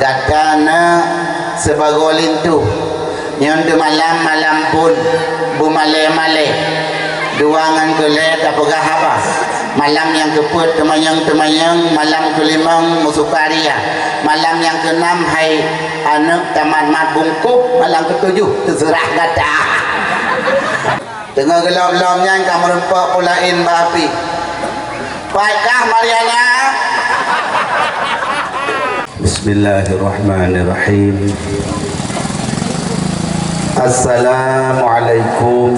gatana sebagolin tu nyon tu malam pun bu male duangan kele tak pegah apa malam yang keput temayang malam kelimang musukaria malam yang keenam hai anak taman mat bungkup malam ketujuh terserah gata tengah gelap-gelapnya kamu rempak pulain bapi baiklah Mariana. Bismillahirrahmanirrahim. Assalamualaikum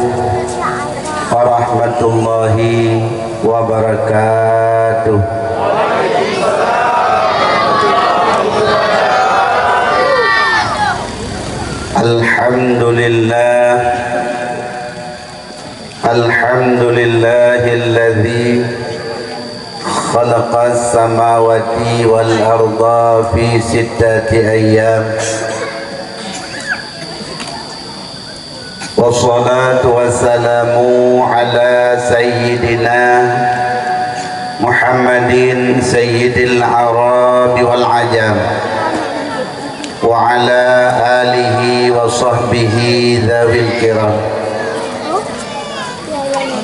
warahmatullahi wabarakatuh. Alhamdulillahilladzi khalaqas samawati wal arda fi sittati ayyam. Wassalatu wassalamu ala sayyidina Muhammadin sayyidil arabi wal ajam wa ala alihi wa sahbihi dhawil kiram.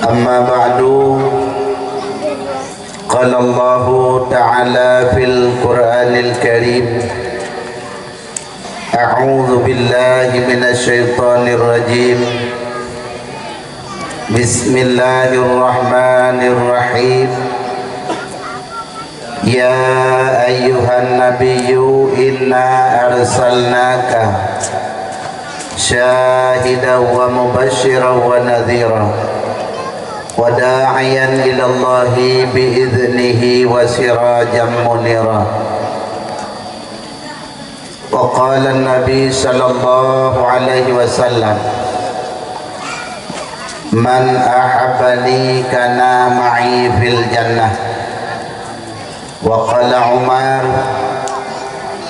Amma ba'du. Qala Allah ta'ala fil Qur'anil Karim. A'udzu billahi minasy syaithanir rajim. Bismillahirrahmanirrahim. Ya ayyuhan nabiyyu inna arsalnaka syahidan wa mubasysyiran wa nadhira wa da'iyan ila Allahi bi'idhnihi wa sirajan munira. Wa qala an-nabi sallallahu alaihi wasallam man ahabbani kana ma'i fil jannah. Wa qala Umar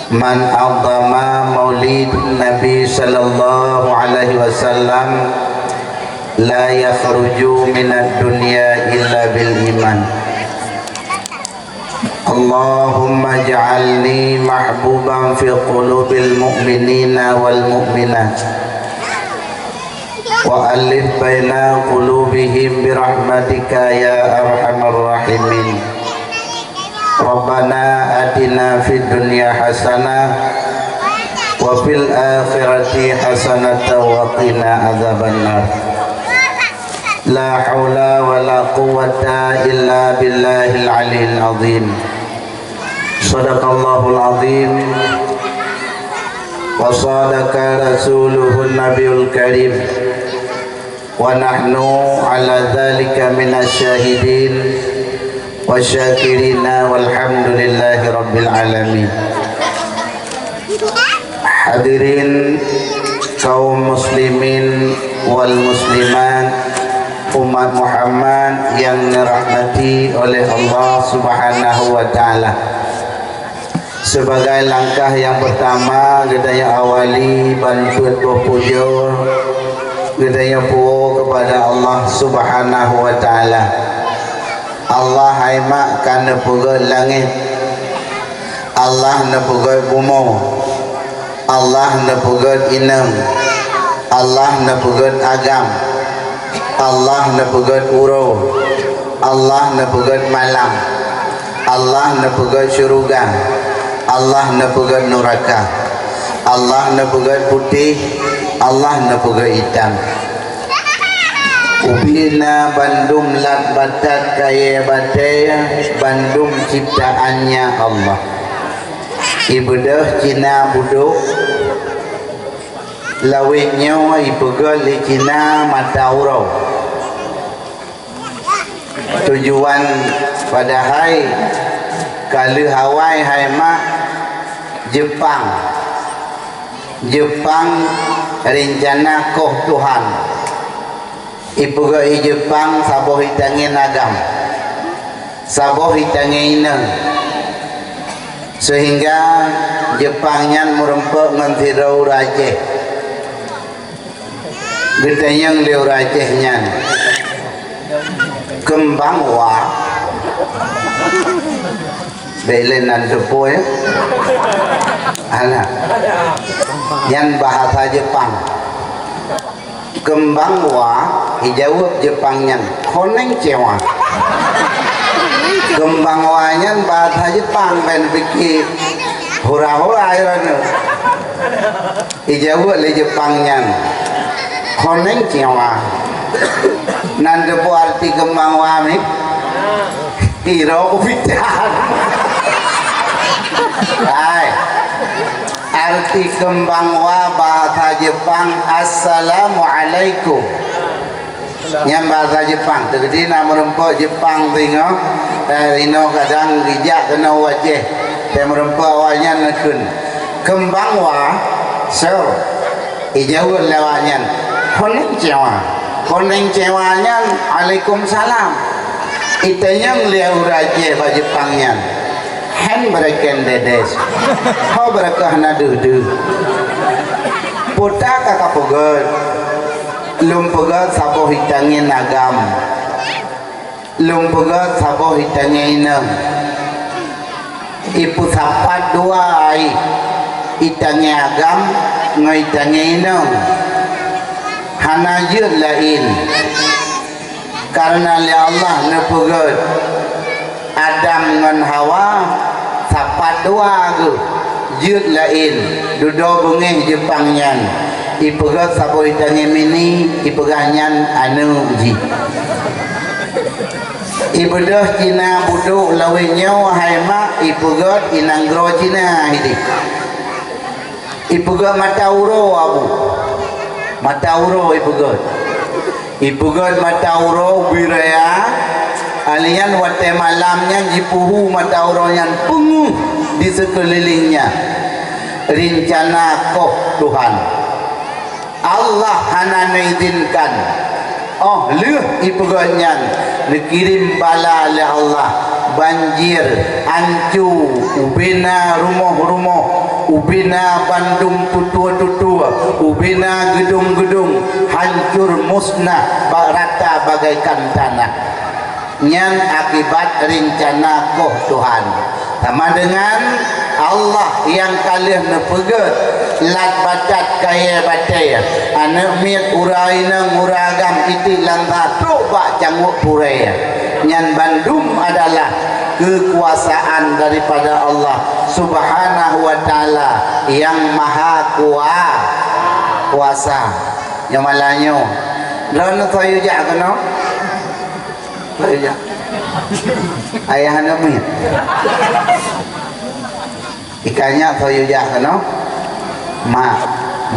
man a'zama maulid nabi sallallahu alaihi wasallam la yakhruju minad dunya illa bil iman. Allahumma ja'alni mahbuban fi qulubil mu'minina wal mu'minat wa alif baina qulubihim bi rahmatika ya arhamar rahimin. Rabbana atina fid dunya hasanah wa fil akhirati hasanatan wa qina adzabannar. La haula wa la quwwata illa billahil aliyil azim. Sadaqallahul azim wa sadaqa rasuluhun nabiyul karim wa nahnu ala dzalika minasyahidin wa syakirina walhamdulillahi rabbil alamin. Hadirin kaum muslimin wal muslimat, umat Muhammad yang dirahmati oleh Allah Subhanahu wa taala. Sebagai langkah yang pertama kita yang awali bantuan berpuja kita yang puas kepada Allah Subhanahu wa taala. Allah haimak kana pegat langit, Allah na pegat bumi, Allah na pegat inam, Allah na pegat agam, Allah na pegat urau, Allah na pegat malam, Allah na pegat syurga, Allah na pegat neraka, Allah na pegat putih, Allah na pegat hitam. Ubina bandum lat batat kaya bataya bandum ciptaannya Allah. Ibadah Cina buduk lawiknya ibagal di Cina mata urau. Tujuan pada hai kalau Hawaii hai mak Jepang rencana koh Tuhan. Ipugai Jepang saboh hitangin agam, saboh hitangin inang, sehingga Jepangnya merempuk ngantirau rajeh, getanyang liu rajehnya, kembang wak, belenan tepo ya, Ada. Yang bahasa Jepang. Kembang wa dijawab Jepangnya koneng cewa. Kembang wanya bahasa Jepang ben pikir hura-hura airana. Dijawab le Jepangnya koneng cewa. Nanda po arti kembang wa mi iro kupitan. Hai. Arti kembang wa bahasa Jepang Assalamualaikum. Yang bahasa Jepang jadi nama rempah Jepang tengok rino kadang rijak kena wajah dan rempah awalnya nekun kembang wa so ijawul lewatnya koneng cewanya Waalaikumsalam itanya ngeliau raja bahasa Jepangnya hen berakan dedes kau berakah naduh puta kakak pegat lum pegat sapo hitangin agam lum pegat sapo hitangin inang ipu sapat dua ai hitangin agam ngaitangin inang hana jud lain karena li Allah nepegat Adam ngan Hawa sapat dua ke jud lain duduk bengih Jepangnya ipegat sapo itangnya mini ipeganyan anu ji ibedah Cina buduk lawenya wahai mak ipegat inanggro Cina ini ipegat matauro abu matauro ipegat matauro wiraya alian wate malamnya jipuhu matauronya penguh di sekelilingnya rencana koh Tuhan Allah hana izinkan oh leuh ipeganyan dikirim bala oleh Allah banjir hancur ubina rumah-rumah ubina bandung tutua-tutua ubina gedung-gedung hancur musnah rata bagaikan tanah nyan akibat rencana koh Tuhan sama dengan Allah yang kalian nepegat lat bacat kaya bataya anak miat uraina muragam itu langkah coba canguk puraya nyan bandum adalah kekuasaan daripada Allah subhanahu wa ta'ala yang maha kuasa yang malanyo lalu saya jak kena saya jak ayah anak miat ikannya saya jak kena mak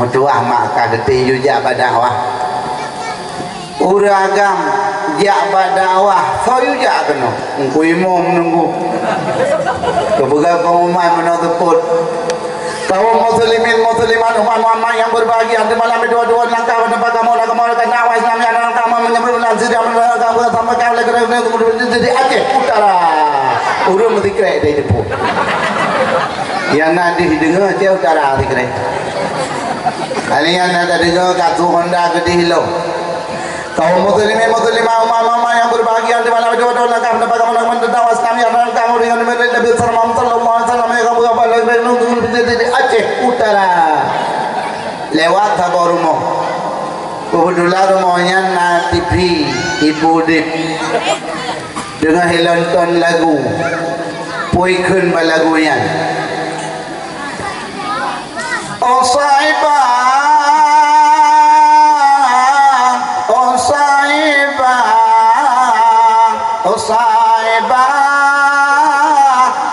mutuah mak kageti juga badawah uragam jak badawah saya jak kena engkau imam nunggu kebegal pengumuman menutuput kaum muslimin muslimat umat yang berbahagia di malam dua-dua langkah tempat kamu lakukan dakwah Islam yang kamu menyebutkan sedang kamu sampai kau lagi jadi Aceh Utara urung mesti kira dari depan yang nanti dengar Aceh Utara dikira kalian ada dengar katu Honda gede hilau kaum muslimin muslimat umat yang berbahagia di malam dua-dua langkah tempat kamu lakukan dakwah Islam yang kamu dengan Nabi sallallahu alaihi wasallam yang kamu di Aceh Utara lewat sabor rumah kebetulan rumahnya na TV Ibu Dip dengan hilonton lagu puikun balagunya oh saibah oh saibah oh saibah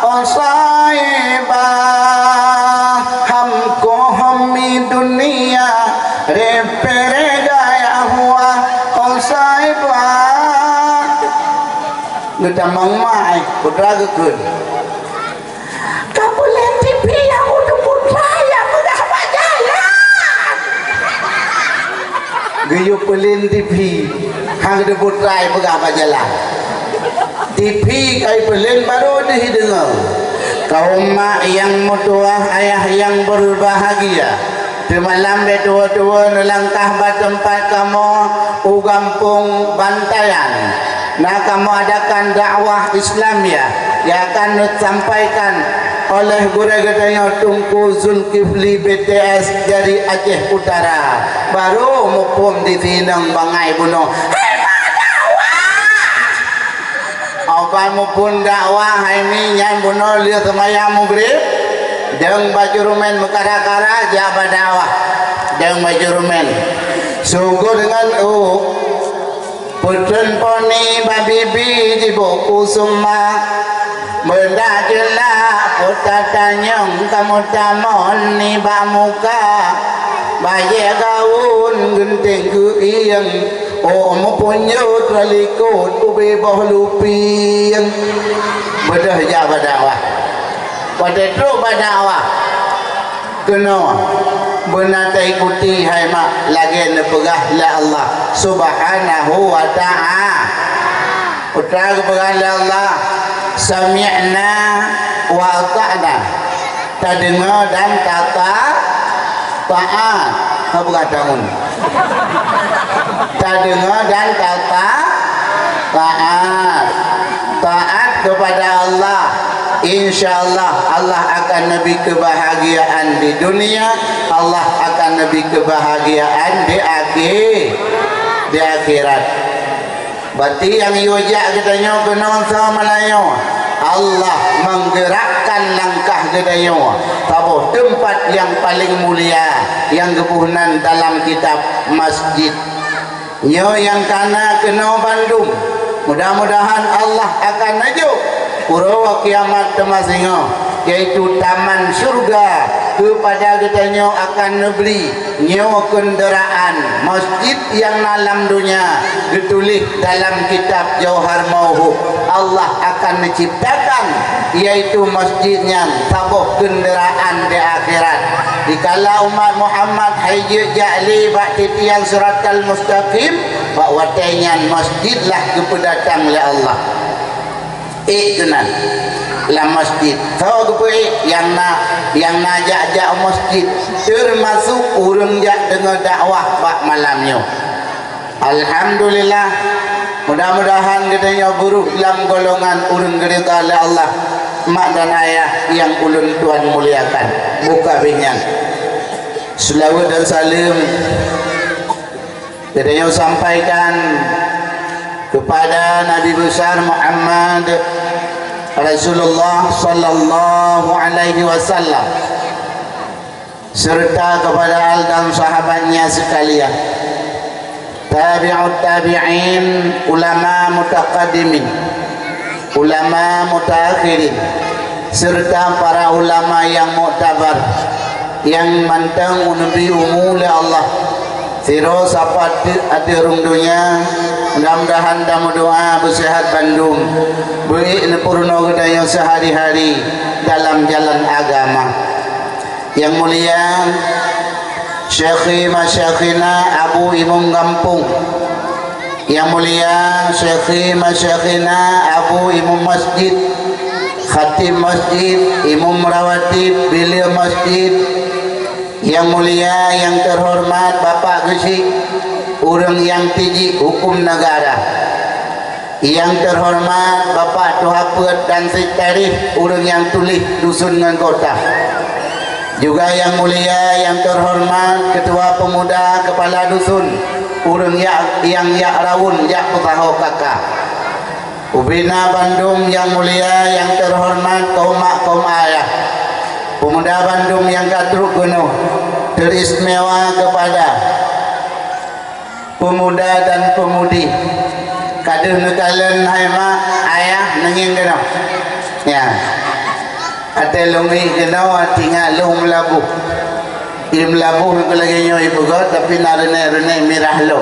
oh saibah हमको हमी दुनिया रे पेरे गया हुआ और साहिबा kita mangmai putra gekun kamu lihat TV yang udah putra yang udah berjalan gayuh pelin TV hang udah putra yang udah berjalan TV kai pelin baru didengar kaum mak yang mutuah ayah yang berbahagia di malam dua-dua nelangkah tempat kamu ugampung bantayan nah kamu adakan dakwah Islam ya yang akan sampaikan oleh guru katanya Tunku Zulkifli BTS dari Aceh Utara. Baru mupum di tinang bangai bunuh. Apa mupun dakwah ini nyan bunuh lihat semayang maghrib. Deng baju rumen mekara-kara jaba dakwah. Deng baju rumen. Sungguh dengan putun poni babibi di buku summa benda jelah putar tanyong kamu tamon ni bamuka baye gaun genting ku iyang mempunyai tralikut ubi boh luping bedah ja badawah pada tu badawah kena benar ikuti hai mak lagi nepegah la Allah subhanahu wa ta'ala putra kepegah la Allah sami'na wa ata'na tak dengar dan kata taat apa katamun tak dengar dan kata taat kepada Allah. InsyaAllah Allah akan lebih kebahagiaan di dunia, Allah akan lebih kebahagiaan di akhirat. Berarti yang yujak katanya kena sama Melayu. Allah menggerakkan langkah katanya. Tahu tempat yang paling mulia yang kebunan dalam kitab masjid. Nyo yang kana kena Bandung. Mudah-mudahan Allah akan maju Purawa kiamat temasingo, yaitu taman surga kepada katanya akan nebeli nyewa kenderaan masjid yang dalam dunia ditulis dalam kitab Jauhar Mauhub. Allah akan menciptakan yaitu masjidnya tabuh kenderaan di akhirat. Dikala umat Muhammad haji ja'li ba'titian suratal mustaqim bak watenyan masjidlah kepedatang oleh Allah. Kenan la masjid tahu ke yang najak masjid termasuk urang jak dengan dakwah pak malamnya. Alhamdulillah, mudah-mudahan katanya buruh dalam golongan urang gerita oleh Allah mak dan ayah yang ulun Tuhan muliakan. Buka binyan selawat dan salam katanya sampaikan kepada Nabi besar Muhammad Rasulullah sallallahu alaihi wasallam serta kepada al dan sahabatnya sekalian, tabi'ut tabi'in, ulama mutaqaddimin, ulama mutaakhirin, serta para ulama yang muktabar yang mantang unabi umul Allah. Siro sapat adirung dunia, mudah-mudahan damu doa bersehat Bandung, beri nepurno gedaya sehari-hari dalam jalan agama. Yang mulia Syekhi Masyakhina Abu Imam Gampung, yang mulia Syekhi Masyakhina Abu Imam Masjid, Khatib Masjid, Imam Rawatib Bilir Masjid, yang mulia yang terhormat Bapak Gesik, orang yang tinggi hukum negara, yang terhormat Bapak Tuhapet dan Sekretariat orang yang tulis dusun dan kota, juga yang mulia yang terhormat Ketua Pemuda Kepala Dusun orang yang rawun yak putaho kakak Ubina Bandung, yang mulia yang terhormat kaum ayah Pemuda Bandung yang katruk penuh teristimewa kepada pemuda dan pemudi kader nekalen haima ayah nenging kena ya ate lungi kena tinggal lung labuh im labuh ko lagi nyo ibu ko tapi narene mirah lo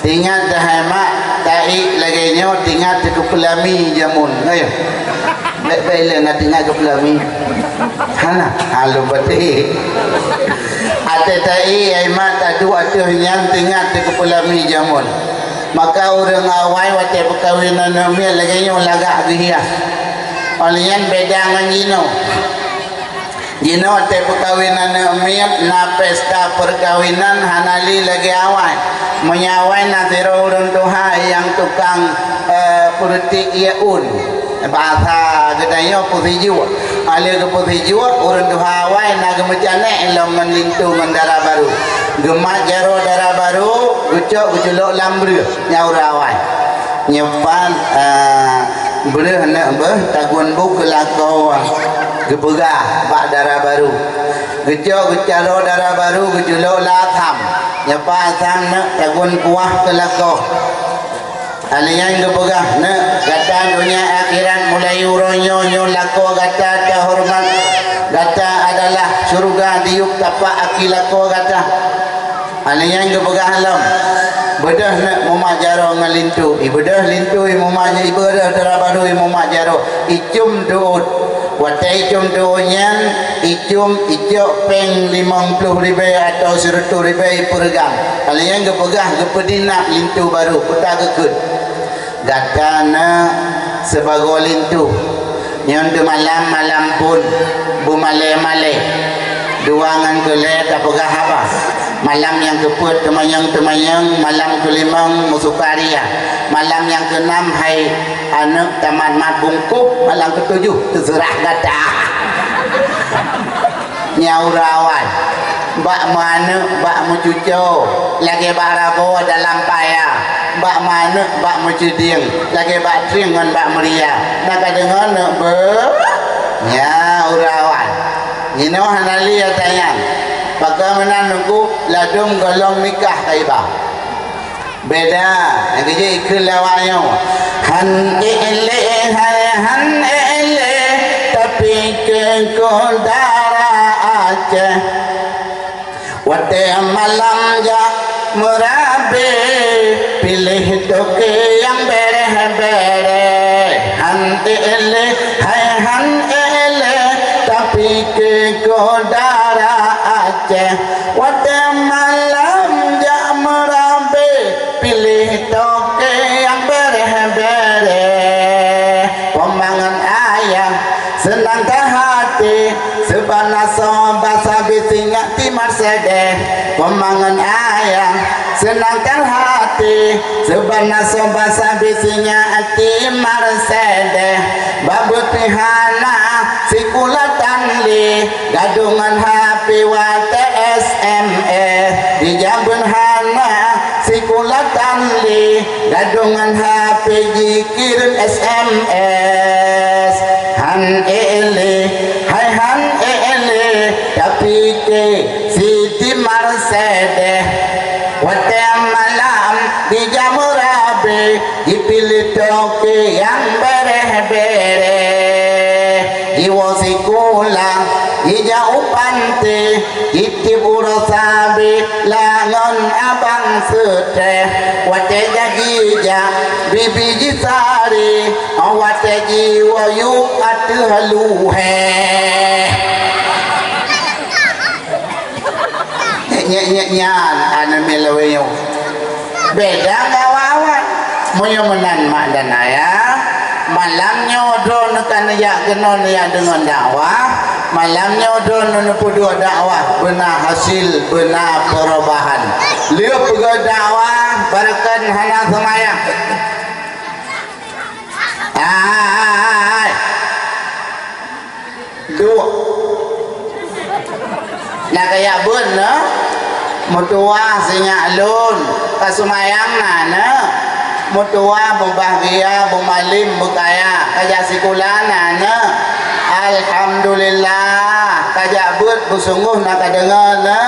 tinggal dah haima tai lagi nyo tinggal ke pelami jamun ayo baik-baik nak tinggal ke pelami hana halu bati ate tai haima tadu atuhnya tinggal ke pelami jamun. Maka orang awai wate perkawinan namanya lagi nyo lagak dia. Olian beda dengan Jino wate perkawinan namanya na pesta perkawinan hanali lagi awai. Menyawai na zero orang tuha yang tukang perti iaun bahasa gedanya posiju ala ke posiju urun tu hawai na gemecane elong melintu mendara baru gemak jaro dara baru gucok guculok lambre nyaurawai nyepan bereh nak tagun bu kelakau gepegah bak dara baru gucok gucaro dara baru guculok latham nyepan asam nak tagun kuah kelakau alian gepegah nak kata dunia akhirat mulai uronyo lako kata terhormat kata adalah surga diuk tapak akilako kata alian gepegah alam bedah nak memajaro ngalintu ibadah lintu memajaro ibadah terabaru memajaro icum dood watai icum doonyan icum icok peng 50,000 atau 100,000 pergam alian gepegah gepedinak lintu baru putar kekut gatana sebagai lintu yang tu malam pun bumale duangan kelek apakah apa malam yang keput temayang malam kelimang musukaria malam yang keenam hai anak taman mat bungkup malam ketujuh terserah gata nyaurawan bak mana bak mencuco lagi barabo dalam payah bak mana bak mencuding lagi bak tring dengan bak meria nak dengar nak nyaurawan ini hanali ya tayang bagaimana nunggu ladung golong nikah kaibah beda yang kerja ikut lawannya han ele tapi ke kodara Aceh wate malam ja merabe pilih toke yang bere han ele tapi ke kodara Aceh wate malam ja merabe pilih toke yang bere pemangan ayam senang hati sebana bahasa bisinga timar sedeh pemangan ayam senangkan hati sebana bahasa bisinga timar sedeh babut pihana sikulatan li gadungan HP wa SMS di jambun hana sikulatan li gadungan HP jikirin SMS han ele tapi ke Siti Marsede wate malam di jamurabe dipilih toke yang bere jiwa sikula hijau pante itib urasabe langon abang sete wate jagija bibi jisari wate jiwa yuk atu haluhe nyan anu milaweyo beda kawawan moyo menan mak dan ayah malamnya odon kan ya genon ya dengan dakwah malamnya odon nepudua dakwah benar hasil benar perubahan lihat pegawai dakwah barakan hana semayang dua nak kayak benar mutua sinya alun kasumayang nana mutua bahagia bumalim bukaya kaja sikulan nana alhamdulillah kaja but busungguh nak dengar na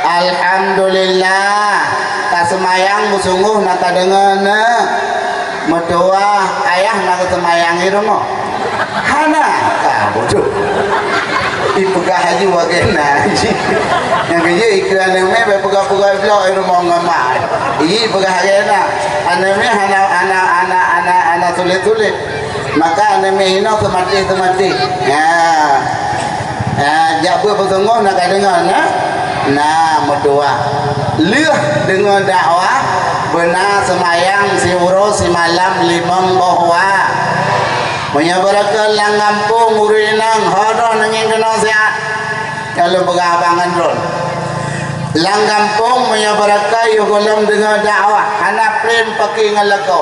alhamdulillah kasumayang busungguh nak dengar na mutua ayah nak semayang di rumah hana bodoh ipegah haji wagena yang kerja iklan ni pegah-pegah vlog itu mau ngamai pegah hagena aname anak tulis maka aname hino semati jabu pesungguh nak dengar nah mertua liah dengan dakwah benar semayang si urus si malam limang bahwa menyabarakan lang kampung urinang hodon nanging kena sehat kalau begabangan ron lang kampung menyabarakan yugolam dengan dakwah anak prem pakai ngalako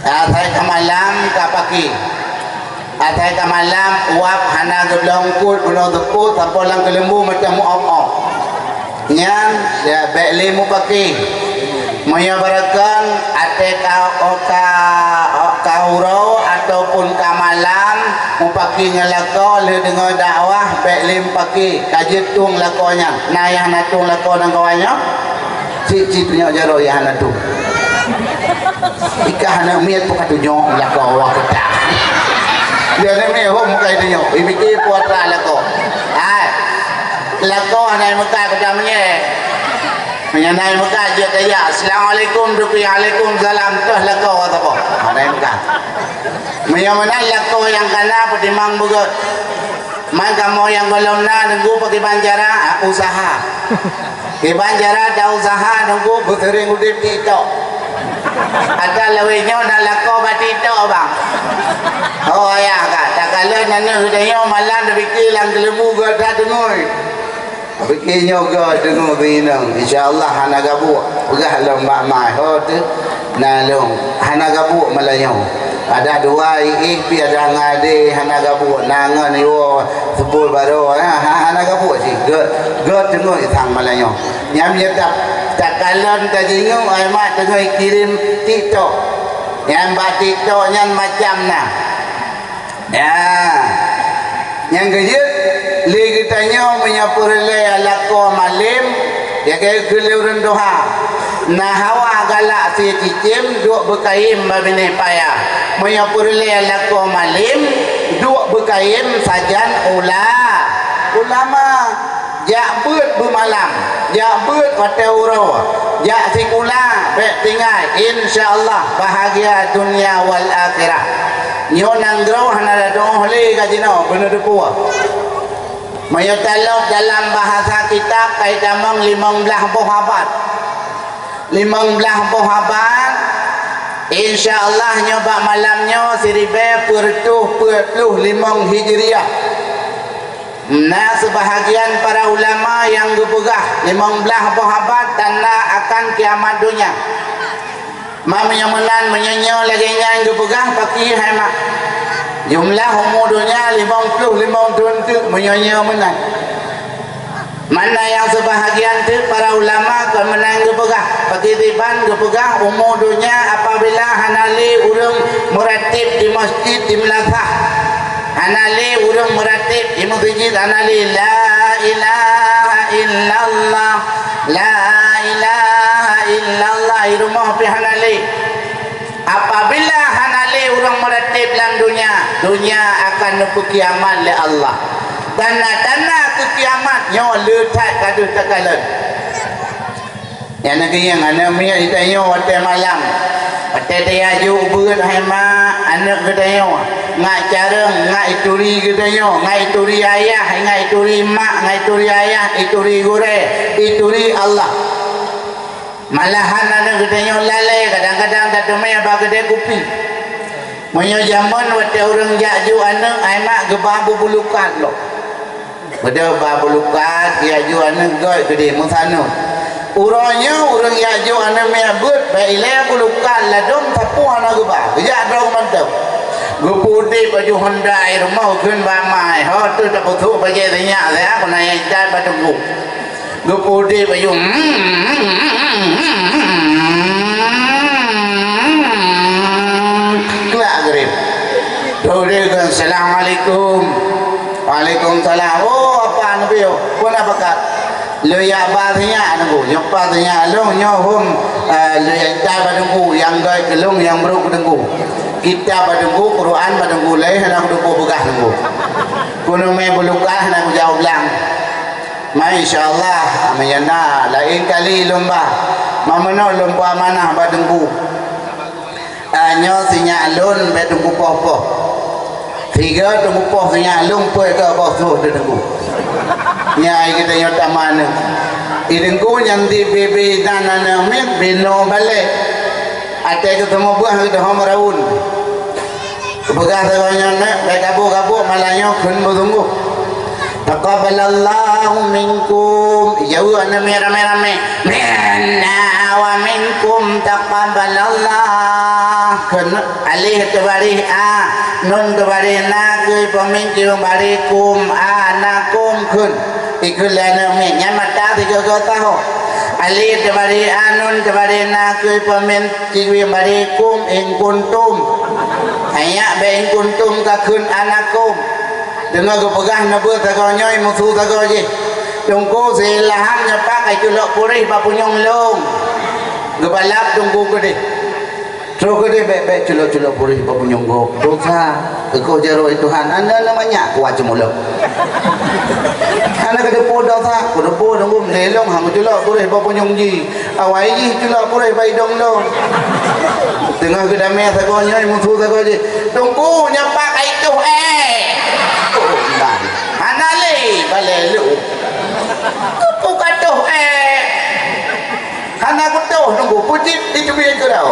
Atai ka malam ka pagi. Atai ka malam uap hana geblong kut gunung tepuk tanpa lang kelembu macam muap-muap. Nyan ya bekli mu pagi. Moya barakan atai ka urau ataupun ka malam mu pagi ngelako le dengar dakwah bekli pagi kaji tung lakonya. Nah yang natung lako nang kawannya. Cik punya jaro ya hana tu. Ika hana miat pun katu nyok lako awak ketak. Dia ni miat hom muka itu nyok. Ibiki puasa lako. Lako hana muka ketak menyek. Menyanai muka dia kaya. Assalamualaikum warahmatullahi salam. Tuh lako kata ko. Hana muka. Menyamana lako yang kana petimang bugut. Man kamu yang golong na nunggu pakai banjara usaha. Di banjara ada usaha nunggu bertering udip tito. Ada lewenya dah lako batito bang. Oh ya kak, tak kalau nanya hudanya malam dah fikir lang kelemu gada dengar. Fikirnya gada dengar binang. InsyaAllah hana gabu. Pegah lembak mahal tu. Nalung hana gabu malayong. Ada dua pi ada ngade hana gabu nangan yo sebul baru hana gabu sih god tengok thang malayong nyam ye tak kalon tajingu ai mak tengok kirim TikTok yang ba TikTok nyan macam nah ya yang gejut li kitanya menyapur le alako malim ya ke kelurun doha nah hawa galak si cicim duk berkaim babine payah menyapur le alako malim duk berkaim sajan ulama jak beut bermalam jak beut pada urau jak sikula bet tinggal insyaallah bahagia dunia wal akhirah nyo nang grau hana doa le kajino bener depu mayatalok dalam bahasa kita kaidamang 15 bohabat 15 bohabat insyaallah nyoba malamnya siribe pertuh limang hijriah. Nah sebahagian para ulama yang gepegah 15 bohabat tanda akan kiamat dunia. Mam yang menan menyanyo lagi yang gepegah pakai hemat. Jumlah umur dunia 50 tuntuk menyanyo menan. Mana yang sebahagian tu para ulama kan menang gepegah pakai tiban gepegah umur dunia apabila hanali urung muratib di masjid di Melaka. Anali urung meratib di masjid anali la ilaha illallah la ilaha illallah di rumah pi hanali apabila hanali urung meratib dalam dunia akan nupu kiamat le Allah tanda-tanda ke kiamat nyo letak kadu takalan yang negeri yang ana miya itayo wate malam wate dia ju beut hema anak gedayo ngai careng ngai turi gedayo ngai turi ayah ngai turi mak ngai turi ayah ituri gore ituri Allah malahan anak gedayo lalai kadang-kadang tak temai apa gede kupi menyo zaman wate orang jaju anak ai mak gebabu bulukan lo beda babulukan dia ju anak goi gede musano urangnya orang yaju anak menyebut baiklah bulukan ladung tapu anak geba kerja dong mantap gupudi baju Hyundai rumah kun bamai ho tu tak betul bagi tanya saya aku naik cat batunggu gupudi baju kelak grip tu dia kan assalamualaikum waalaikumsalam oh apa nabi pun apa kat lu ya bathnya nunggu yang bathnya lu nyohum lu yang cai badunggu yang gai kelung yang beruk badunggu kita badunggu Quran badunggu leh hendak duduk begah nunggu kuno me bulukah hendak jauh belang masyaallah amayana lain kali lomba mamano lomba manah badunggu anyo sinya alun badunggu popo tiga tunggu poh sinya alun poh ke bosuh badunggu nyai kita nyota mana idengku nyanti bebe tanana mit bino balik ate ketemu buah kita hamraun begas sebanyak nak baik kabur malanya kun bertunggu taqabbalallahu minkum jauh anda rame-rame minna wa minkum taqabbalallah kun alih tebari nun tebari na kui pamin kiu bari kum na kum kun ikul lana mi nyamata tiga tahu alih tebari nun tebari na kui pamin kiu bari kum ing kuntum ayak be ing kuntum ka kun anakum dengar ke pegah na ber tago nyoi musuh tago je tungku selahan nyapak ai culok purih ba punyong long gebalap tunggu gede terus gede bek culok purih ba punyong go dosa kau jero Tuhan anda namanya kuat cemulok anak gede po dosa kudu po nunggu melelong hang culok purih ba punyong ji awai ji culok purih ba idong long tengah gede me tago nyoi musuh tago je tunggu nyapak ai tu hanale balelu kupu katuh hana kutuh nunggu putih di tubik ke dah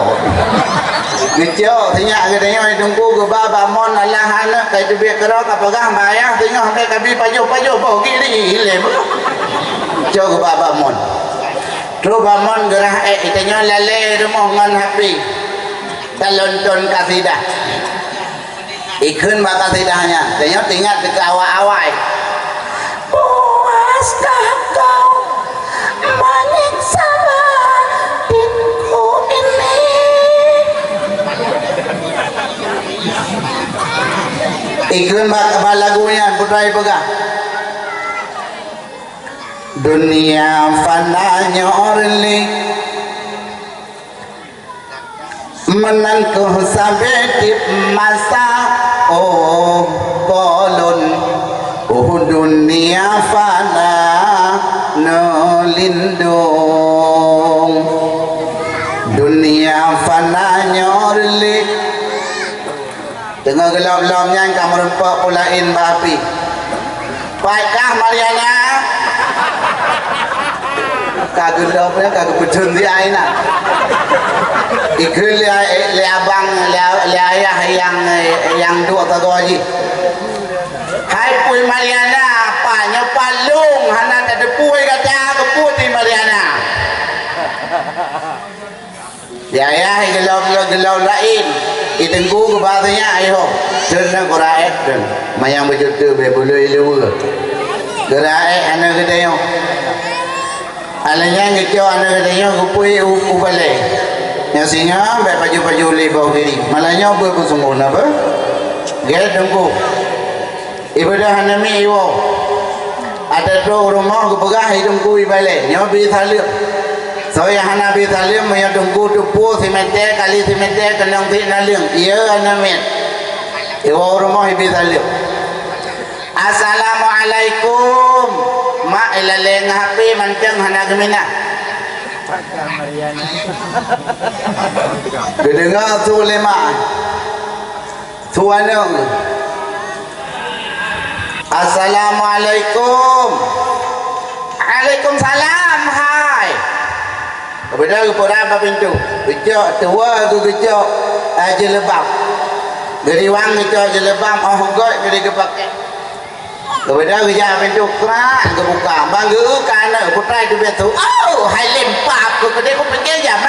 gecok tanya ke dia nunggu ke baba mon Allah hana kai tubik ke dah kapagah bayah tengah sampai kabi paju bau gini hilem jauh ke baba mon terus bamon gerah tanya lale rumah ngan hapi talonton kasidah ikun maka tidaknya tanya tinggal ke awal-awal puaskah kau menyiksa batinku ini ikun maka lagunya putra pegang dunia fananya orli menangkuh sampai di masa bolon dunia fana nolindung dunia fana nyorli tengah gelap-gelapnya kamu rempak pulain bapi baiklah Mariana kagak gelapnya kagak betul di aina ikut le abang le ayah yang dua tahu aja. Hai pui Mariana apa nyepalung hana ada pui kata ke putih Mariana. Ya ayah gelau lain itenggu ke bahasanya ayo dan koraek dan mayang bejutu be boleh lewa. Koraek anak kita yo. Alanya ngecau anak kita yo kupui upale. Yang singa baik baju-baju lebau kiri malahnya apa sungguh apa gaya tunggu ibadah hanami iwo ada tu rumah ke pegah hidungku ibale nyawa beri salim saya hana beri salim yang tunggu tupu simeter kali simeter kenang beri naling iya hanami iwo rumah beri salim assalamualaikum mak ilaleng hapi mancang hana gemina kedengar tu lema tuanung assalamualaikum waalaikumsalam hai kepada kepada pintu kecok tua tu kecok aja lebam dari wang kecok aja lebam god dari kepakai kepada kerja pintu kerak kebuka bangga kerana putra itu betul hai lempap kepada aku pergi aja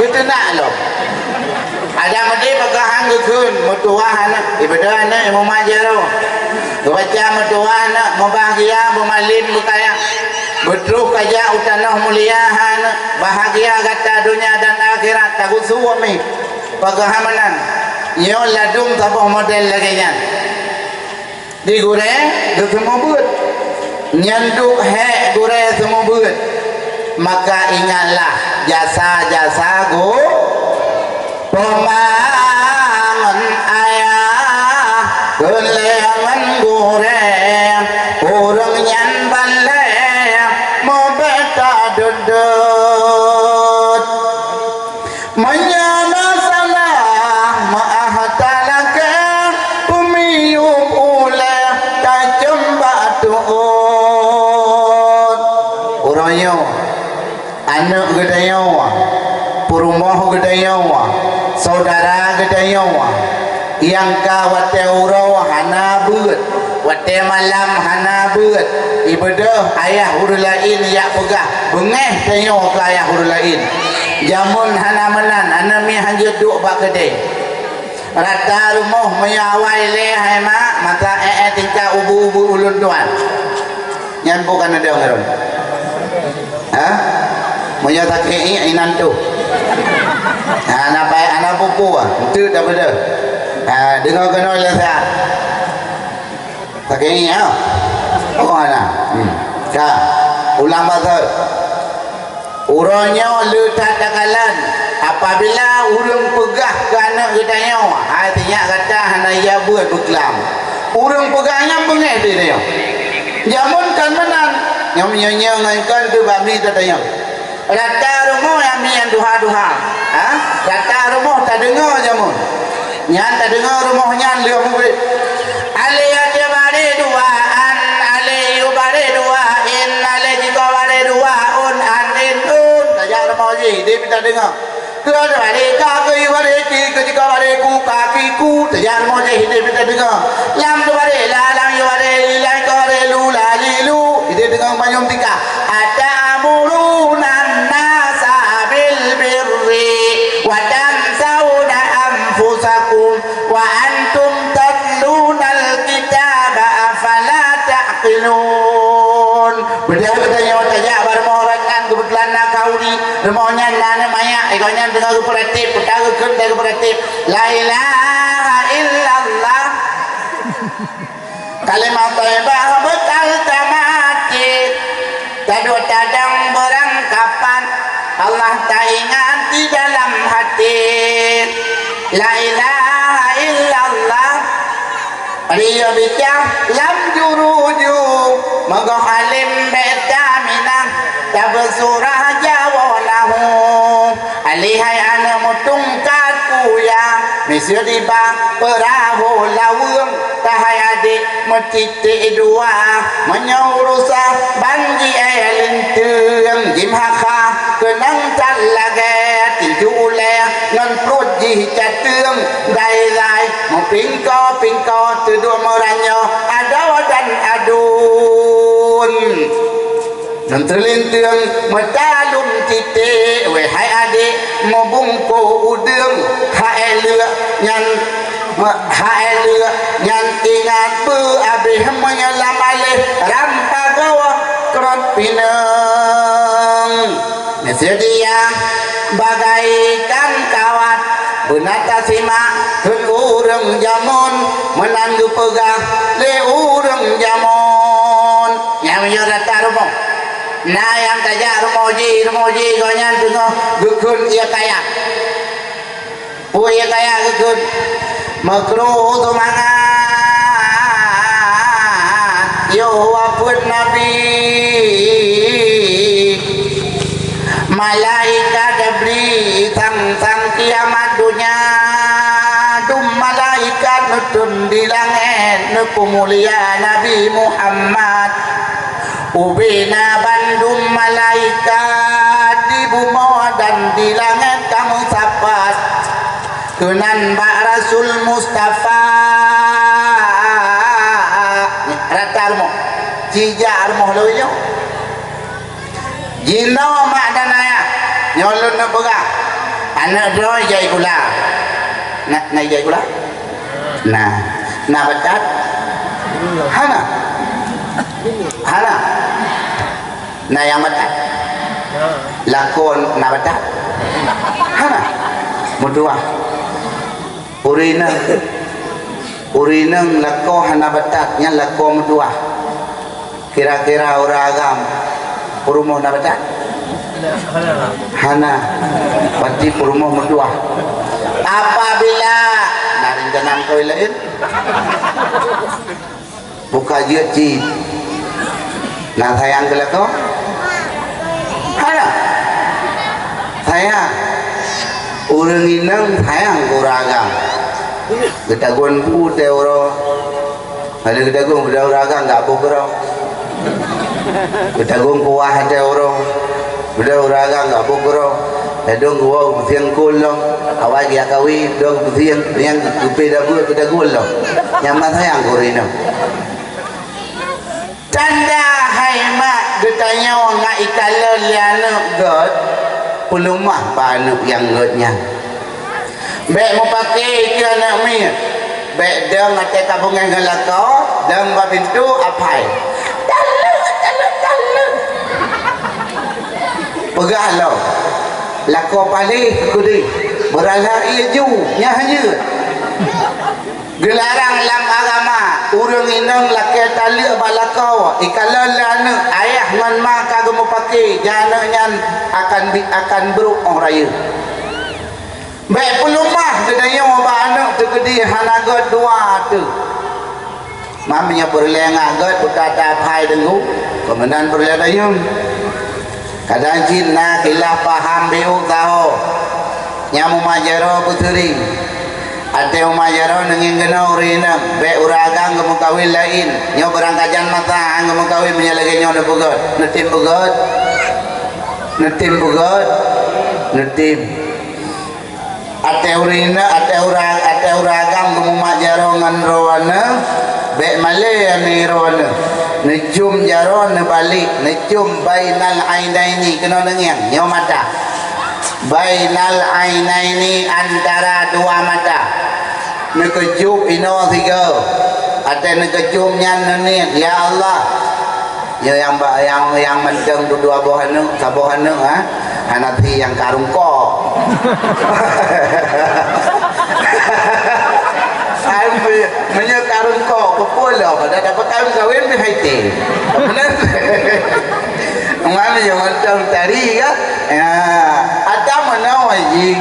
betul nak lo ada mesti pegahan kekun mutuah anak ibadah anak yang memajar lo kebaca mutuah anak membahagia memalim berkaya betul kaja utanah mulia anak bahagia kata dunia dan akhirat takut suami pegahamanan nyo ladung tabah model lagi nya digoreng ke semua buat nyanduk hek goreng semua buat maka ingatlah jasa-jasa go pemangan ayah kelengan goreng orang yang balik mau beta dudut menyana salah maah talaka pemiyuk oleh tajam batu orangnya anak gedayawa perumah gedayawa saudara gedayawa yang kawat urawa hana buat wate malam hana beut ibadah ayah hurul lain yak pegah bengeh tanyo ke ayah hurul lain jamun hana menan ana mi hanje duk bak kedai rata rumah menyawai le hai mak mata tingkah ubu-ubu ulun tuan nyan bukan ada ngaron ha moyo tak inan tu ana pai ana buku itu dah beda dengar kena lah saya tak ini ya oh ana ka ulang bahasa urangnya letak takalan apabila urang pegah ke anak gedanya artinya kata hana ya buat beklam urang pegahnya bengeh dia jamun kan menang yang menyanyikan tu babi tatanya rata rumah yang mian duha-duha rata rumah tak dengar jamun nyan tak dengar rumahnya lihat murid aliyah jabari duaan aliyu bari duain aliyah jika bari duaun anin tajak rumah je dia minta dengar kerana bari kaki bari jika bari ku kakiku tajak rumah je dia minta dengar lam tu bari lalang yu bari lilang kore lu lalilu dia dengar banyak tingkah atamuruna nasa bil birri wa tansawna anfusakum wa antum tatluna alkitaba afala taqilun benda katanya tajak barmorakan kebetulan nak kauli rumahnya nana maya ikonnya dengar kooperatif petaga kerja kooperatif la ilaha illallah kalimat thayyibah bekal tamati taduk tadang berangkapan Allah tak ingat di dalam hati la ilaha illallah Riya bicang lam juruju Moga halim betaminah Tabsurah jawalahu Alihai ana mutungkat kuya Misir diba perahu lawang Tahai adik metitik dua Menyurusa banji elintung Jimhaka kenang talage Tinju uleh ngan prujih catung Dai-dai mempingko-pingko Tuduk meranyo adawa dan adun Dan terlintung metalum titik Wehai adik membungku udung Haelua nyan Haelua nyan ingat Abih menyelam alih Rampagawa kerot pinang Sedia bagaikan kawat Benata simak Kun urang jamun Menandu pegah Le urang jamun Yang menyerata rumah Nah yang tajak rumoji Ganyan tengah Gekun ia kaya Ia kaya gekun Makruh semangat Yo waput Nabi Malaikat diberi Sang kiamat dunia Dum malaikat nutun di langit Nuku mulia Nabi Muhammad Ubina bandum malaikat Di bumi dan di langit kamu sapat Tunan Pak Rasul Mustafa Rata rumah Cijak rumah lo yo Jino mak dan ayah Nyolun nak pegang Anak doa jai gula Nak jai gula Nah betat Hana Nah yang betat Lakon nak betat Hana Mudua Urinang lako hana betat Yang lako mudua Kira-kira orang agam Purumuh nak betat Hana Berarti purumuh mudua Apabila Narin janam kau lain Buka je cip Nak sayang ke lako Hana Sayang Orang inang sayang orang agam Ketaguan putih orang Ada ketaguan budak orang agam tak apa korang Ketaguan kuah ada orang Budak orang agam tak apa korang Dong gua siang kulong awak dia kawin dong siang yang kupe dah buat ketaguan lo Yang mana sayang korang tanda haimat ditanya orang ikala liana god pelumah banuk yang godnya baik mau pakai ke anak mi baik deng atas kabungan galakau deng babintu apai talu pegalau lakau palih kudi beralah ia ju nyahnya dilarang dalam agama urang inang laki tali balakau ikala lana ayah ngan mak kagak mau pakai jana nyan akan beruk orang raya baik pelumah kedaya wabah anak tergedi hanagot dua tu mamanya berleng agat berkata pai dengu kemudian berleng dayung kadang cina kilah paham biuk tahu nyamu majaro puteri ate umajaro nengin gena urina be uragang kamu kawin lain nyo berangkajan mata kamu kawin menyalagi nyo netim bugot ate urina ate uragang kamu majaro ngan rowana be male ani rowana nejum jaro ne balik nejum bainal ainaini kena nengiang nyo mata bainal ainaini antara dua mata nekejub ino tiga ada nekejubnya nenit ya Allah ya yang mendeng dua bohanu sabohanu ha hanati yang karung ko menye karung ko kepolo pada dapat kawin di haiti benar mana yang mendeng tari ya ada mana wajib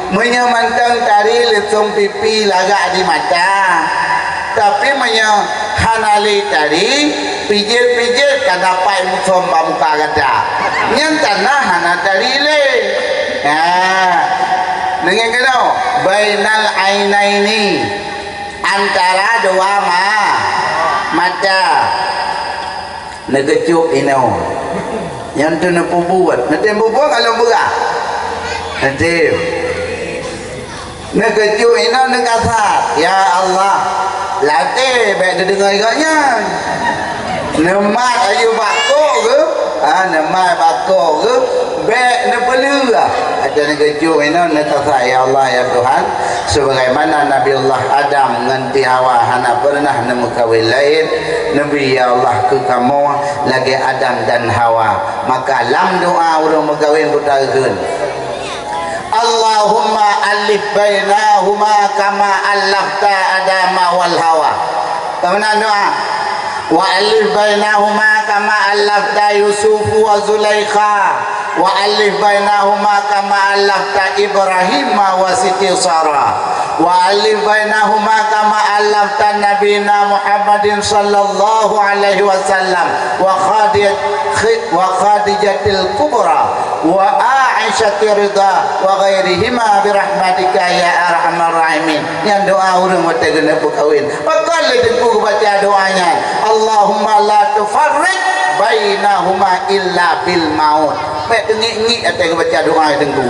menyamantang tari lesung pipi lagak di mata tapi hanali tari pijit-pijit kada pai musom muka kada nyan tanah hana tari le dengan kena bainal ainaini antara dua mata negejuk ino yang tu buat nanti buat kalau berah nanti negejuk ino nekasat ya Allah latih baik dengar igaknya nemat ayu bako ke nemat bako ke baik nepelu ada negejuk ino nekasat ya Allah ya Tuhan sebagaimana Nabi Allah Adam nganti Hawa hana pernah nemu kawin lain Nabi ya Allah ke kamu lagi Adam dan Hawa maka lam doa urang megawin putakeun Allahumma alif bainahuma kama allafta Adama wal Hawa kemana doa wa alif bainahuma kama allafta Yusuf wa Zulaikha wa alif bainahuma kama allafta Ibrahim wa Siti Sarah wa alif bainahuma kama allafta nabina Muhammadin sallallahu alaihi wasallam wa Khadijatil kubra wa Aisyah ridha wa ghairihima birahmatika ya arhamar rahimin yang doa urang mata gena kawin pakal deku baca doanya Allahumma la tufarriq bainahuma illa bil maut baik dengi ate baca doa deku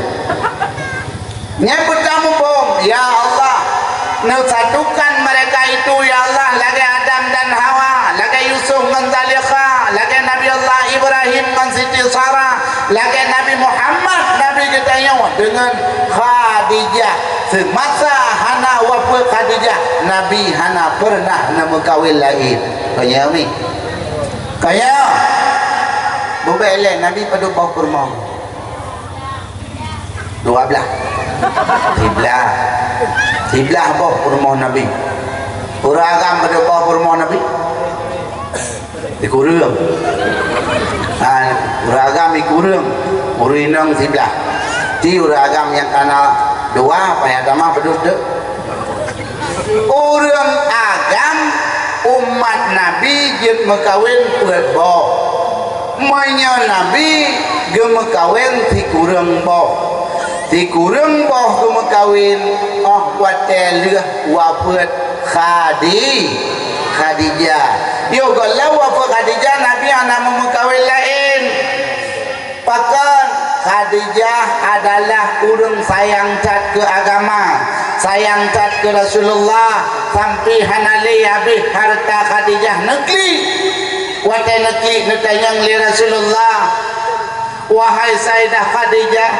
yang pertama bom ya Allah satukan mereka itu ya Allah lagi Adam dan Hawa lagi Yusuf dan Zulaikha lagi Nabi Allah Ibrahim dan Siti Sarah lagi Nabi Muhammad Nabi kita yang dengan Khadijah semasa hana wafat Khadijah Nabi hana pernah nama kawin lain kaya ni kaya bubele Nabi pada bau kurma 12 Tiblah apa kurma Nabi uragam pada bau kurma Nabi dikurung uragam dikurung urinang tiblah di uragam yang kana dua payah dama berduduk urang agam umat Nabi jet mekawin perbo manya Nabi gemekawin dikurung boh dikurung boh gemekawin watelah wafat Khadijah yo galau wafat Khadijah Nabi anak memekawin lain pakan Khadijah adalah urang sayang cat ke agama sayang cat ke Rasulullah sampai hanali habis harta Khadijah negeri Watai neki netanyang li Rasulullah, wahai Sayyidah Khadijah,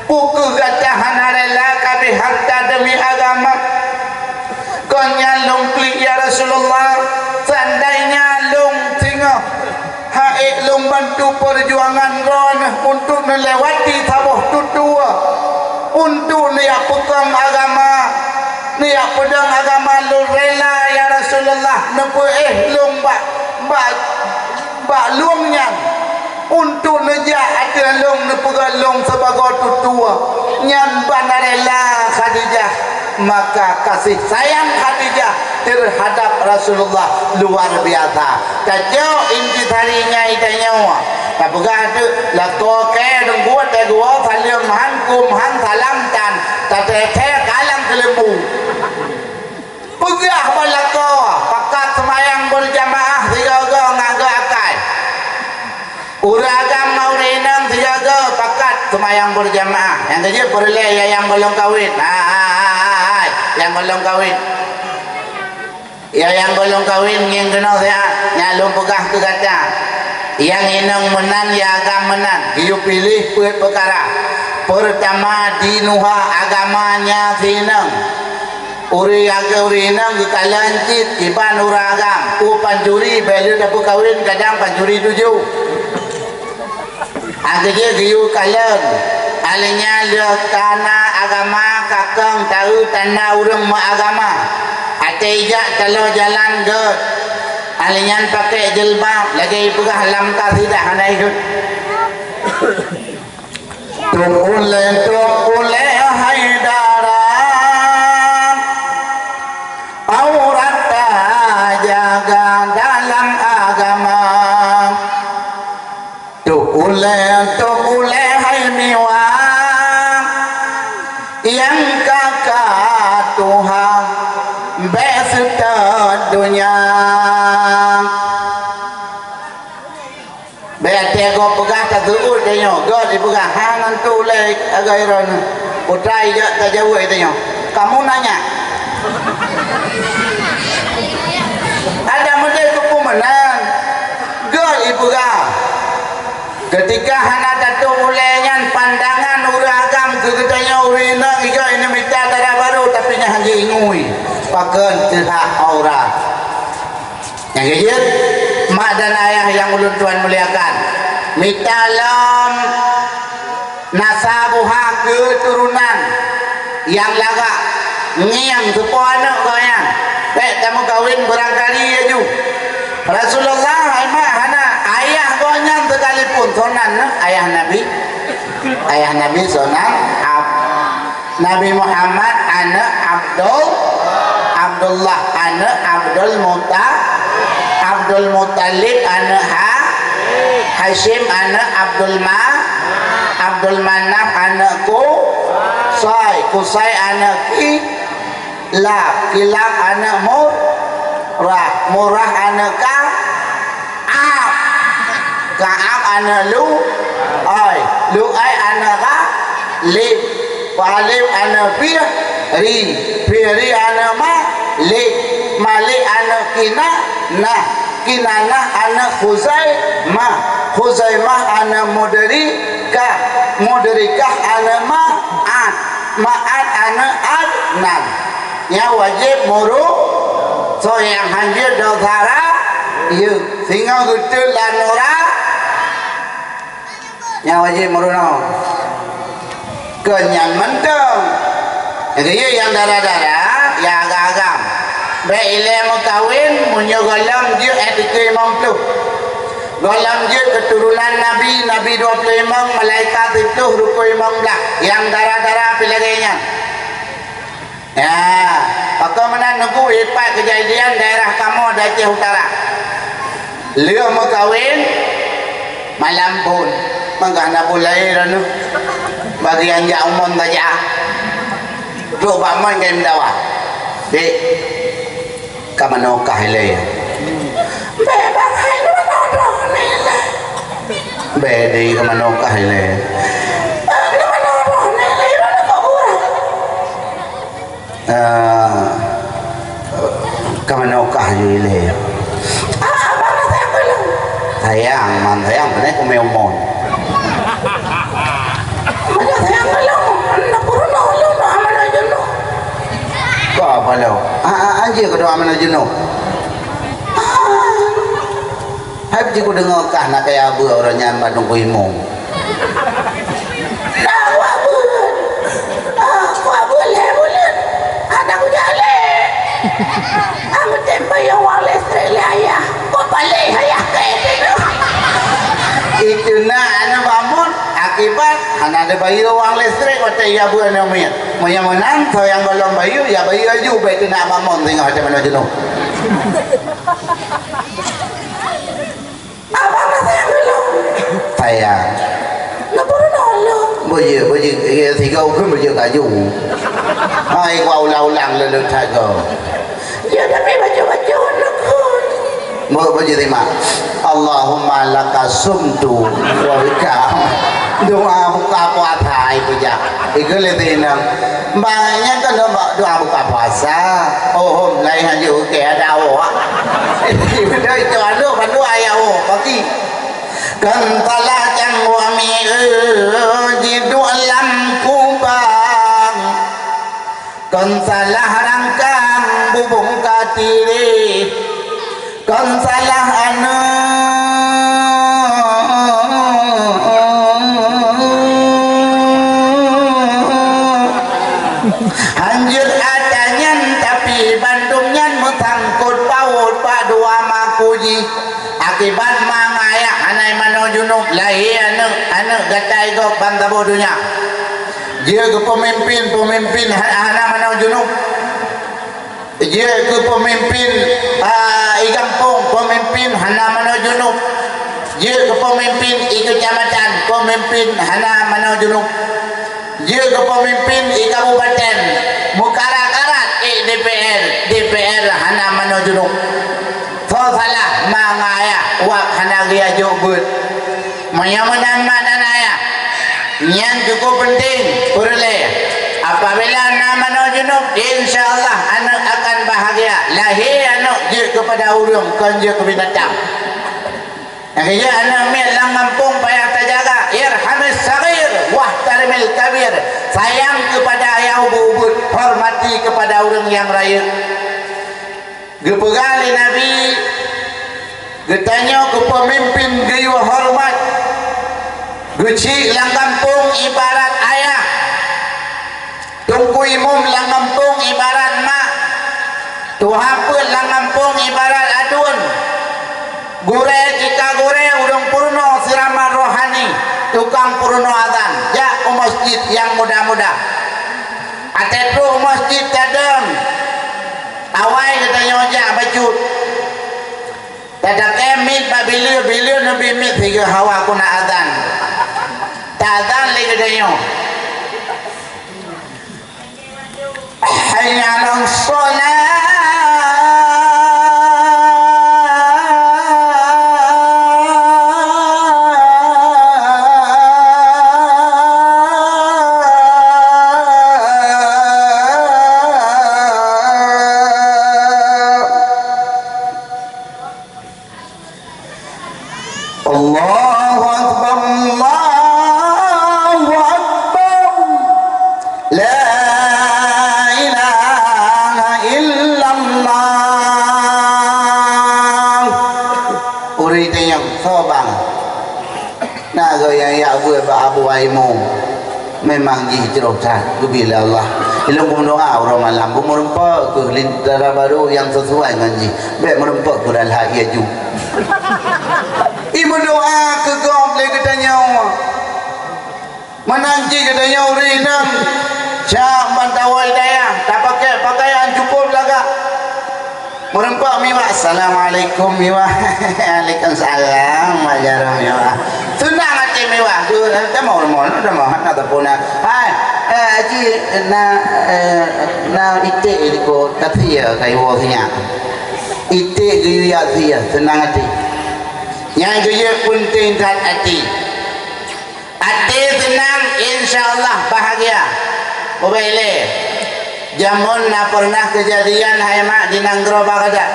puku gatahan harela kabeh harta demi agama. Kau nyalung klik ya Rasulullah, seandainya lung tengah haik lung bantu perjuangan ron untuk melewati tabuh tutua, untuk niat pegang agama, niat pedang agama lu rela ya Rasulullah, nepu lung bak lungnya untuk nejak ada long nepegalong sebagai tutua nyan banarela Khadijah. Maka kasih sayang Khadijah terhadap Rasulullah luar biasa. Kacau inci tarinya itanyawa tapugah tu lakto ke dengkuat tegua salim hankum han salam tan tatete kalang kelembu pegah balako pakat semayang berjamaah tiga-tiga ngaga akai uragam maurinang tiga-tiga pakat semayang berjamaah. Yang kerja perle yang belum kawin, yang belum kawin, yang belum kawin yang kena saya nyalung pegah tu kata yang inang menan ya agam menan hiu pilih perkara pertama dinuha agamanya sinang uri aga uri inang dikalancit iban uragam panjuri belu dapat kawin kadang panjuri 7 aga dia hiu kalan alinya le tanah agama kakang tahu tanah urang agama atejak kalau jalan ke alinyan pakai jilbab lagi pegah lam tidak hanai ke tukule haidara aurat jaga dalam agama tukule hai miwa yang kakak Tuhan beserta dunia bete go pegah tak terus tanya go di pegah hangan tu le agairan utrai je tak jauh tanya kamu nanya ada model kepumenan go di pegah ketika hana datu ulenyan pandangan uragam kegetanya urina iga ini minta darah baru tapi nya hanji ingui pakeun terhak aurat yang kejut mak dan ayah yang ulun Tuhan muliakan mitalam nasabuha keturunan yang laga ngiang sepo anak goyang kamu kawin barangkali aja Rasulullah emak hana ayah goyang sekalipun sonan ayah Nabi sonan Nabi Muhammad anak Abdullah anak Abdul Muttalib anak Hashim anak Abdul Manaf anak Kusai anak Kilab anak Murrah anak Ka'ab anak Lu'ay anak Walib anak Fihri anak Malik anak Kinanah anak Khuzaimah anak Mudrikah anak Ma'ad anak Adnan yang wajib muru so yang hancur dosara yuk sehingga gutul dan nora yang wajib muru no kenyan menteng jadi yang darah-darah yang agak-agak beile mengkawin menyogolam dia etika imam tu golam dia keturunan Nabi 25 malaikat itu ruku imam belah yang darah-darah pilihnya ya apa mana nunggu ipat kejadian daerah kamu Aceh Utara dia mengkawin malam pun menggana bulai ranu bagian yang umum saja coba main game dawa dek kamanokah ile bebas hai bedi kamanokah ile kamanokah ile sayang man sayang benar aku memon Mana sayang kalau nak purun Allah nak aman aja no. kau apa lo anjir kau doa mana jenuh hai jika dengar kah nak kayak abu orang nyaman nunggu imong Nah, aku boleh anak jalan. Aku tempat yang wang listrik ayah. Kau balik ayah kayak itu. itu na anak bangun akibat anak ada bayu uang listrik kata iya bu anak mian yang menang kau yang belum bayu ya bayu aja baik itu nak bangun tengok macam mana jenuh Apa saya belum? sayang Nak purun Allah. bây giờ thì câu cứ bây giờ cả dùng hai qua lâu lặng lên được thay cầu Ya tapi baca-baca nak pun. bây giờ thì mà Allahumma laka sumtu wa bika doa buka puasa itu ya itu lihat banyak kan doa buka puasa hôm nay hanya kẻ đau itu đây cho nước và doa ya bagi kan telah jangwami di dalam kubang kan salah rangkang bubung katiri kan salah Anjur adanya tapi Bandungnya mesangkut paut pak dua makuji akibat mangaya anai mano junub lahi anu gatai go banta bodohnya dia ke pemimpin anak mano junub dia ke pemimpin igampung pemimpin hana mano junub dia ke pemimpin kecamatan pemimpin hana mano junub dia ke pemimpin kabupaten mukarat DPR hana mano junub salah mangaya wak hana dia jubut menyamanang madanaya yang cukup penting boleh apabila nama no junub insyaallah anak akan bahagia lahir anak je kepada urang konje ke binatang akhirnya anak mil lang kampung payah terjaga irhamis saghir wahtarimil kabir sayang kepada ayah ubud hormati kepada orang yang raya gepegali Nabi getanya ke pemimpin gaya hormat guci lang kampung ibarat ayah tungku imum lang kampung ibarat mak tuhapun lang kampung ibarat adun gure jika gure udang purno sirama rohani tukang purno adan ya masjid yang muda-muda atetu masjid tadang awai katanya ojak bacut tadak emit babilio nabi mit tiga hawa kuna adan tak adan lagi katanya hayya 'alas shalah Allahu Akbar Allahu Akbar la ilaha illallah uri yang sobang na rồi ya vừa ba abu aimu memang hijrah bila Allah ilmu doa orang malam merempak ke lintara baru yang sesuai dengan baik merempak ke dalam hati ju ibu doa ke gob le katanya menanti katanya urinam syam bantawai daya tak pakai pakaian cukup laga merempak miwa assalamualaikum miwa waalaikumsalam wajarum miwa senang hati miwa tu tak mau nak telefon hai aji na itik ko tathia kai wo nya itik ge ya dia senang hati yang dia penting dan hati senang insyaallah bahagia boleh jamun na pernah kejadian hai mak di Nanggro Bagada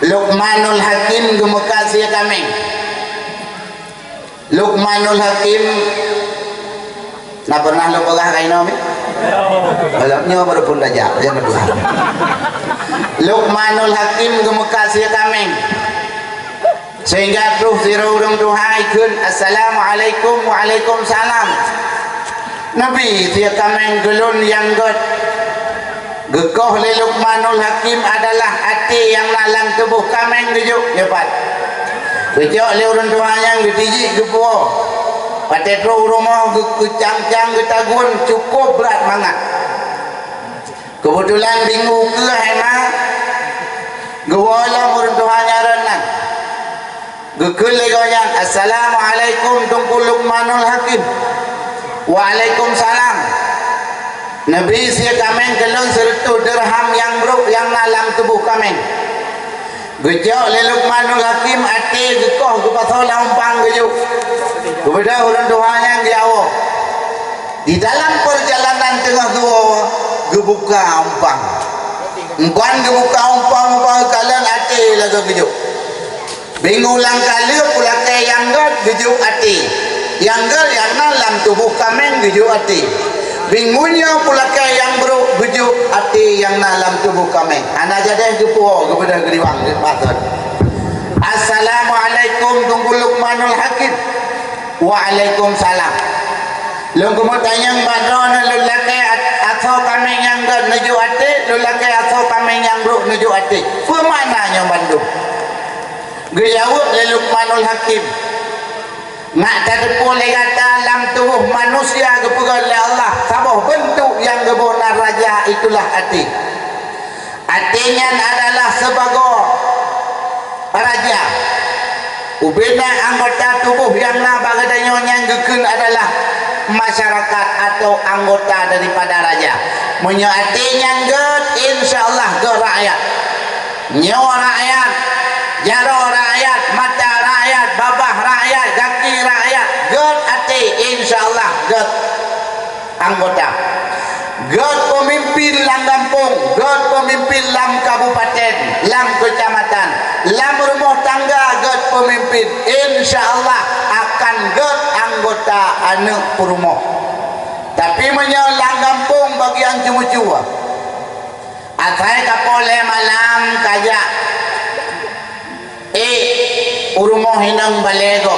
Luqmanul Hakim gemekas sia kami. Luqmanul Hakim nak pernah lu pegah kaino mi? Balapnya baru pun dajak jangan dua. Luqmanul Hakim gemekas sia kami. Sehingga terus sira urang duhaikeun assalamualaikum waalaikumsalam. Nabi sia kami gelun yang god. Gekoh le Luqmanul Hakim adalah hati yang lalang tubuh kami gejuk cepat. Gejuk le urang duanya getiji gepuo. Patetro rumah kecang-cang getagun cukup berat banget. Kebetulan minggu ke hema gewala urang duanya renang. Gekul le goyan assalamualaikum tungku Luqmanul Hakim. Waalaikumsalam. Nabi sia kami kelon serta dirham yang bro yang dalam tubuh kami. Gejok le Luqmanul Hakim ati gekoh ke pasal umpang gejuk. Kepada orang tuanya diawo. Di dalam perjalanan tengah dua gebuka umpang. Engkan gebuka umpang kalian ati lagu gejuk. Bingulang kali pula ke yang god gejuk ati. Yang god yang dalam tubuh kami gejuk ati. Bingunya pula ke yang bro gejuk hati yang dalam tubuh kami. Anak jadi gepuo kepada geriwang patut. Assalamualaikum tunggu Luqmanul Hakim. Waalaikumsalam. Lu kemudian badron lelaki atau kami yang menuju hati, lelaki atau kami yang bro menuju hati. Pemananya Bandung. Gejawab Luqmanul Hakim. Nak terdepu kata dalam tubuh manusia kepada oleh Allah sabah bentuk yang kebenar raja itulah hati. Hatinya adalah sebagai raja. Ubina anggota tubuh yang nabagadanya yang gekun adalah masyarakat atau anggota daripada raja. Punya hatinya get insyaallah ke rakyat. Nyawa rakyat, jaro rakyat, mata rakyat, babah rakyat, kaki rakyat, god hati insyaallah god anggota, god pemimpin lam kampung, god pemimpin lam kabupaten, lam kecamatan, lam rumah tangga, god pemimpin insyaallah akan god anggota anak perumoh. Tapi menyolang kampung bagian cuma-cuma asai kapole malam kajak urumoh hinang balego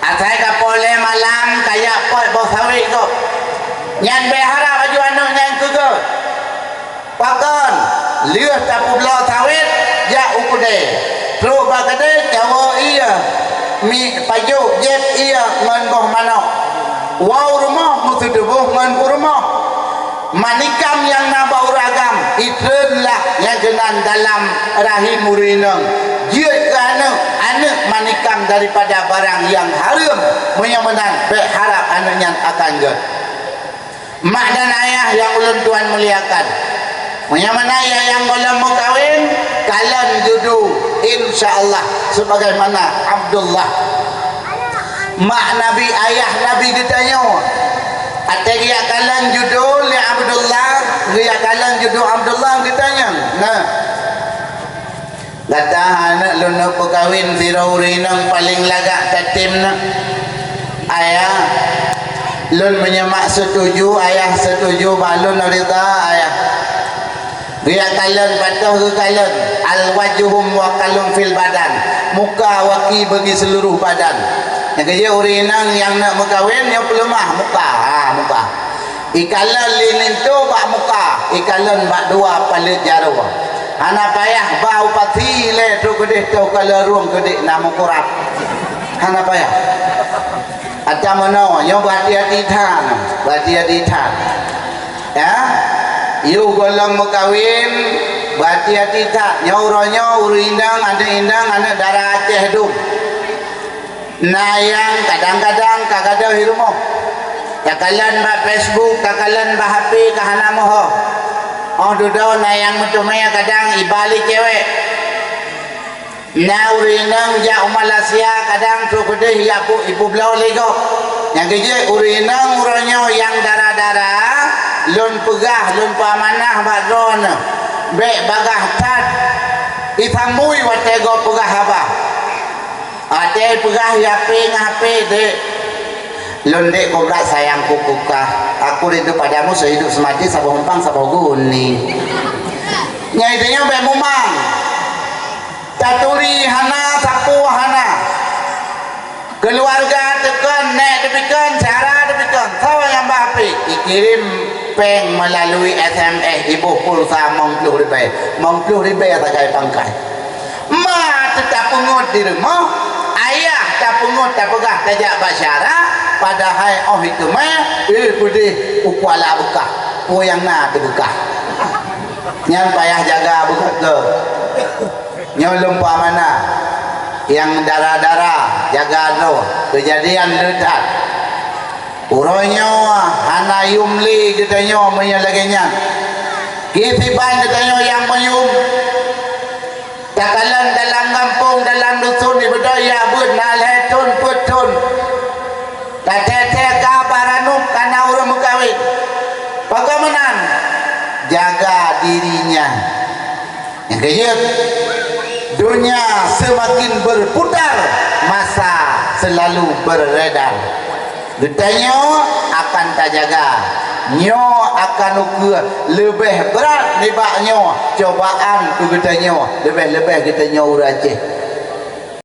asai kapole malam kayak pot bosawi go nyan behara baju anu nyan kugo pakon liuh tapu blo sawit ja ukude pro bagade jawo iya mi paju jet iya ngan boh manok wow rumah mutu debuh ngan rumah manikam yang nabau ragam itulah yang jenan dalam rahim murinang dia kerana anak manikam daripada barang yang haram menyamenan berharap anaknya akan get mak dan ayah yang ulun Tuhan muliakan menyaman ayah yang belum mengkawin kalian jodoh insyaallah sebagaimana Abdullah mak Nabi ayah Nabi ditanya ada dia kalian jodoh li Abdullah, dia kalian jodoh Abdullah ditanya. Nah, kata anak lu pekawin ziraurinang paling lagak tatimna. Ayah, lun menyemak setuju, ayah setuju, balun rida ayah. Dia kalian patuh ke kalian al-wajuhum wa kalum fil badan, muka waki bagi seluruh badan. Yang kerja urinang yang nak berkahwin yang pelemah muka, muka. Ikalan linin tu bak muka, ikalan bak dua palit jaru. Anak payah bau pati le tu kedih tu kalau ruang kedih nama kurap. Anak payah. Ada mana? Yang berhati-hati tan, berhati-hati tan. Ya, you golong berkahwin, berhati-hati tan. Nyauronya urinang ada indang anak darah Aceh hidup. Nayang kadang-kadang kagada hirumo kakalan ba Facebook kakalan ba HP kahana moho oh dudo nayang mutumaya kadang ibali cewek na urinang ja Malaysia kadang tu gede yapu ibu blau lego yang keje urinang uranyo yang darah-darah lun pegah lun pamanah badron be bagah tat itambui watego pegah haba ate pegah yape ngape de londe kobra sayang kukuka aku rindu padamu sehidup semati sabompang saboguni nyai denya be mumang taturi hana sapu hana keluarga tekan nek depikan cara depikan sawa yang bapi ikirim peng melalui SMS ibu pulsa mong 10 ribu tak kaya pangkai ma tetap pungut di rumah ayah tak pungut tak pegah tajak basyara padahal oh itu mah pudih ukwala bekah poyang na terbuka nyan payah jaga buka ke nyolong mana yang darah-darah jaga no kejadian ledak uronya hana yumli katanya menyalaganya kitiban katanya yang menyum takalan dalam kampung dalam dusun di bedaya bud naletun putun tatete kabaranuk karena urang mukawin bagaimana jaga dirinya yang kejut dunia semakin berputar masa selalu beredar getanya akan tak jaga nyo akan ukur lebih berat nibaknya cobaan tu getanya lebih-lebih getanya uraceh